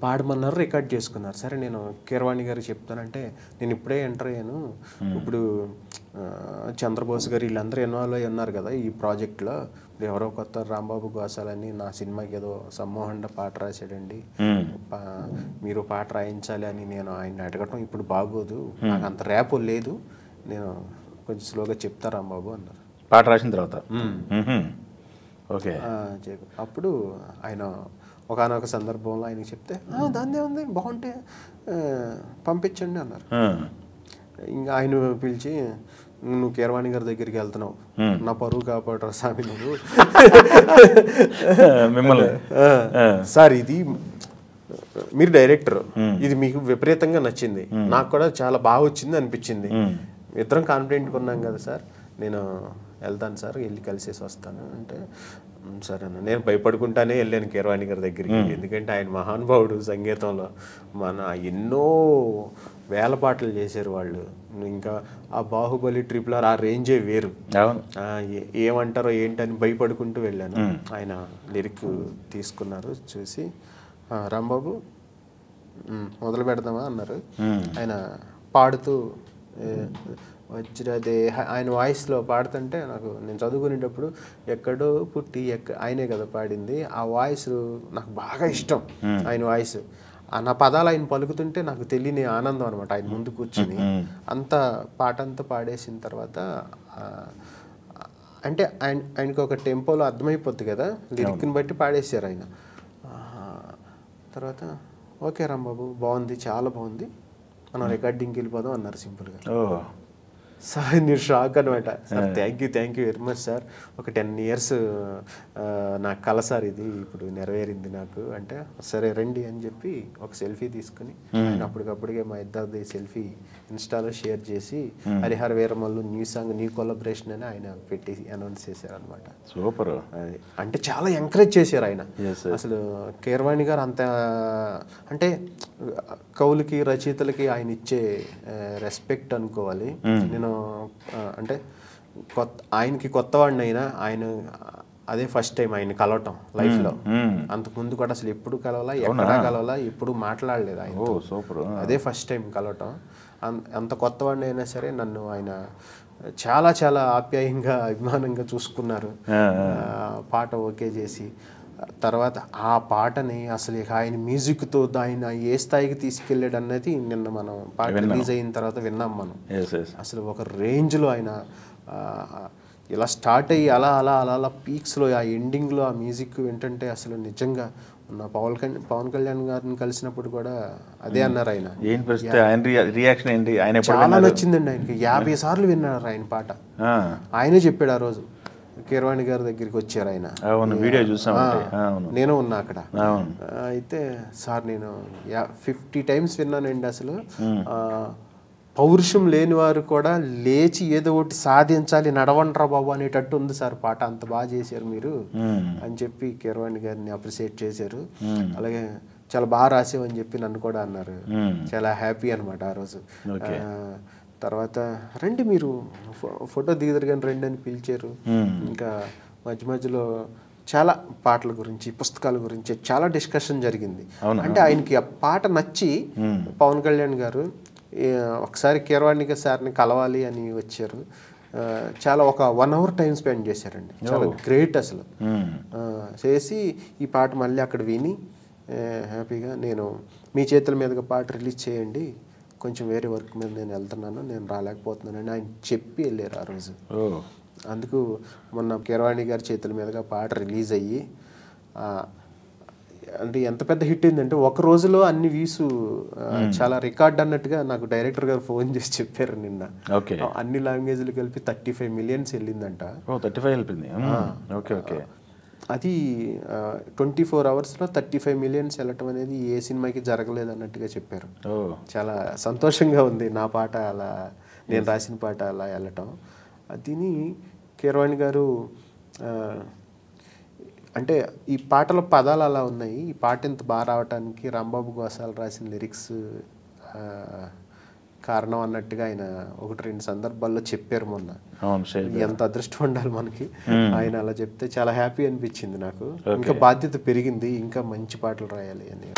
పాడమన్నారు, record చేసుకున్నారు. సరే నేను కీరవాణి గారికి చెప్తానంటే, నేను ఇప్పుడే ఎంటర్ అయ్యాను, ఇప్పుడు చంద్రబోస్ గారు వీళ్ళందరూ ఇన్వాల్వ్ అయ్యి ఉన్నారు కదా ఈ ప్రాజెక్ట్లో, ఇప్పుడు ఎవరో కొత్త రాంబాబు గోసాలని నా సినిమాకి ఏదో సమ్మోహండ పాట రాశాడండి, మీరు పాట రాయించాలి అని నేను ఆయన అడగటం ఇప్పుడు బాగోదు, నాకు అంత ర్యాప్ లేదు, నేను కొంచెం స్లోగా చెప్తా రాంబాబు అన్నారు పాట రాసిన తర్వాత. ఓకే. అప్పుడు ఆయన ఒకనొక సందర్భంలో ఆయనకి చెప్తే దాన్నే ఉంది బాగుంటే పంపించండి అన్నారు. ఇంకా ఆయన పిలిచి, నువ్వు కీరవాణి గారి దగ్గరికి వెళ్తున్నావు, నా పరువు కాపాడరు స్వామి నువ్వు మిమ్మల్ని సార్ ఇది మీరు డైరెక్టర్, ఇది మీకు విపరీతంగా నచ్చింది, నాకు కూడా చాలా బాగా వచ్చింది అనిపించింది, ఇద్దరం కాన్ఫిడెంట్గా ఉన్నాం కదా సార్, నేను వెళ్తాను సార్, వెళ్ళి కలిసేసి వస్తాను అంటే, సరే అన్న. నేను భయపడుకుంటానే వెళ్ళాను కీరవాణి గారి దగ్గరికి, ఎందుకంటే ఆయన మహానుభావుడు సంగీతంలో, మన ఎన్నో వేల పాటలు చేశారు వాళ్ళు, ఇంకా ఆ బాహుబలి RRR ఆ రేంజే వేరు, ఏమంటారో ఏంటని భయపడుకుంటూ వెళ్ళాను. ఆయన లిరిక్ తీసుకున్నారు, చూసి రాంబాబు మొదలు పెడదామా అన్నారు. ఆయన పాడుతూ వజ్రదే ఆయన వాయిస్లో పాడుతుంటే నాకు, నేను చదువుకునేటప్పుడు ఎక్కడో పుట్టి ఆయనే కదా పాడింది, ఆ వాయిస్ నాకు బాగా ఇష్టం. ఆయన వాయిస్, నా పదాలు ఆయన పలుకుతుంటే నాకు తెలియని ఆనందం అనమాట. ఆయన ముందు కూర్చుని అంత పాట అంతా పాడేసిన తర్వాత అంటే ఆయనకు ఒక టెంపోలో అర్థమైపోద్ది కదా, లిరిక్ని బట్టి పాడేశారు ఆయన. తర్వాత ఓకే రాంబాబు బాగుంది, చాలా బాగుంది, మనం రికార్డింగ్కి వెళ్ళిపోదాం అన్నారు సింపుల్గా. సార్ నేను షాక్ అనమాట. Sir thank you very much sir, ఒక 10 years నా కల సార్ ఇది, ఇప్పుడు నెరవేరింది నాకు అంటే, సరే రండి అని చెప్పి ఒక సెల్ఫీ తీసుకుని అప్పటికప్పటికే మా ఇద్దరిది సెల్ఫీ ఇన్స్టాలో షేర్ చేసి, Harihara Veeramallu new song new collaboration అని ఆయన పెట్టి అనౌన్స్ చేశారు అనమాట. సూపర్. అంటే చాలా ఎంకరేజ్ చేశారు ఆయన. అసలు కీరవాణి గారు అంత అంటే కవులకి రచయితలకి ఆయన ఇచ్చే రెస్పెక్ట్ అనుకోవాలి. నేను అంటే ఆయనకి కొత్తవాడిని అయినా, ఆయన అదే ఫస్ట్ టైం ఆయన కలవటం లైఫ్లో, అంతకుముందు కూడా అసలు ఎప్పుడు కలవాలా, ఎక్కడా కలవాలా, ఎప్పుడు మాట్లాడలేదు ఆయన, అదే ఫస్ట్ టైం కలవటం. అంత కొత్తవాడిని అయినా సరే నన్ను ఆయన చాలా చాలా ఆప్యాయంగా అభిమానంగా చూసుకున్నారు. పాట ఓకే చేసి తర్వాత ఆ పాటని అసలు ఆయన మ్యూజిక్తో ఆయన ఏ స్థాయికి తీసుకెళ్ళాడు అన్నది నిన్న మనం పాట రిలీజ్ అయిన తర్వాత విన్నాం మనం. అసలు ఒక రేంజ్లో ఆయన ఇలా స్టార్ట్ అయ్యి అలా అలా అలా అలా పీక్స్లో ఆ ఎండింగ్లో ఆ మ్యూజిక్ ఏంటంటే అసలు నిజంగా నా పవన్ కళ్యాణ్ గారిని కలిసినప్పుడు కూడా అదే అన్నారు ఆయన. రియాక్షన్ ఏంటి? ఆయన చాలా నచ్చిందండి ఆయనకి, 50 సార్లు విన్నారు ఆయన పాట. ఆయనే చెప్పాడు ఆ రోజు కీరవాణి గారి దగ్గరికి వచ్చారు ఆయన, వీడియో చూసాం, నేను ఉన్నా అక్కడ. అయితే సార్ నేను 50 times విన్నానండి, అసలు పౌరుషం లేని వారు కూడా లేచి ఏదో ఒకటి సాధించాలి, నడవండ్రా బాబు అనేటట్టు ఉంది సార్ పాట, అంత బాగా చేశారు మీరు అని చెప్పి కీరవాణి గారిని అప్రిషియేట్ చేశారు. అలాగే చాలా బాగా రాసావని చెప్పి నన్ను కూడా అన్నారు. చాలా హ్యాపీ అనమాట ఆ రోజు. తర్వాత రండి మీరు ఫోటో దిగుదరు కానీ రండి అని పిలిచారు. ఇంకా మధ్య మధ్యలో చాలా పాటల గురించి, పుస్తకాల గురించి చాలా డిస్కషన్ జరిగింది. అంటే ఆయనకి ఆ పాట నచ్చి పవన్ కళ్యాణ్ గారు ఒకసారి కీరవాణి సార్ని కలవాలి అని వచ్చారు. చాలా ఒక 1 hour టైం స్పెండ్ చేశారండి, చాలా గ్రేట్ అసలు. చేసి ఈ పాట మళ్ళీ అక్కడ విని హ్యాపీగా, నేను మీ చేతుల మీదుగా పాట రిలీజ్ చేయండి, కొంచెం వేరే వర్క్ మీద నేను వెళ్తున్నాను, నేను రాలేకపోతున్నానని ఆయన చెప్పి వెళ్ళారు ఆ రోజు. అందుకు మొన్న కీరవాణి గారి చేతుల మీదుగా పాట రిలీజ్ అయ్యి అంటే ఎంత పెద్ద హిట్ అయిందంటే ఒక రోజులో అన్ని వ్యూస్ చాలా రికార్డ్ అన్నట్టుగా నాకు డైరెక్టర్ గారు ఫోన్ చేసి చెప్పారు నిన్న. అన్ని లాంగ్వేజ్లు కలిపి 35 million వెళ్ళిందంట. 35 వెళ్ళింది. అది 24 hours-లో 35 million వెళ్ళటం అనేది ఏ సినిమాకి జరగలేదు అన్నట్టుగా చెప్పారు. చాలా సంతోషంగా ఉంది నా పాట అలా, నేను రాసిన పాట అలా వెళ్ళటం. అదిని కీరవాణి గారు అంటే ఈ పాటలో పదాలు అలా ఉన్నాయి, ఈ పాట ఇంత బాగా రావటానికి రాంబాబు గోసాల రాసిన లిరిక్స్ కారణం అన్నట్టుగా ఆయన 1-2 సందర్భాల్లో చెప్పారు మొన్న. ఎంత అదృష్టం ఉండాలి మనకి, ఆయన అలా చెప్తే చాలా హ్యాపీ అనిపించింది నాకు. ఇంకా బాధ్యత పెరిగింది, ఇంకా మంచి పాటలు రాయాలి అని.